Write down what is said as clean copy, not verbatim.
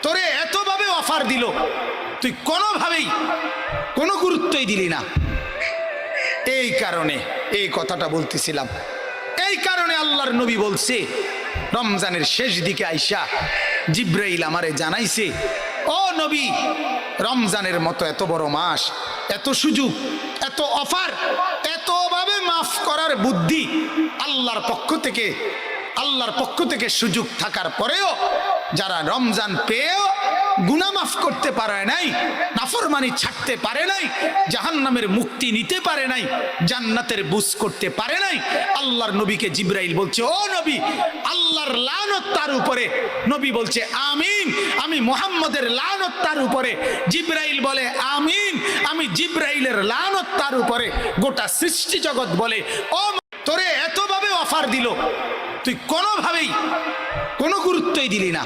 তোরে এতভাবে অফার দিল, তুই কোনোভাবেই কোনো গুরুত্বই দিলি না। এই কারণে এই কথাটা বলতেছিলাম। এই কারণে আল্লাহর নবী বলছে, রমজানের শেষ দিকে আইসা জিব্রাইল আমারে জানাইছে, ও নবী, রমজানের মতো এত বড় মাস, এত সুযোগ, এত অফার, এতভাবে মাফ করার বুদ্ধি আল্লাহর পক্ষ থেকে সুযোগ থাকার পরেও যারা রমজান পেয়েও গুনাহ মাফ করতে পারে নাই, নাফরমানি ছাড়তে পারে নাই, জাহান্নামের মুক্তি নিতে পারে নাই, জান্নাতের বুঝ করতে পারে নাই, আল্লাহর নবীকে জিব্রাইল বলছে, ও নবী, আল্লাহর লানত তার উপরে। নবী বলছে আমিন, আমি মুহাম্মদের লানত তার উপরে। জিব্রাইল বলে আমিন, আমি জিব্রাইলের লানত তার উপরে। গোটা সৃষ্টি জগৎ বলে, ও তোরে এতভাবে অফার দিল, তুই কোনোভাবেই কোনো গুরুত্বই দিলি না।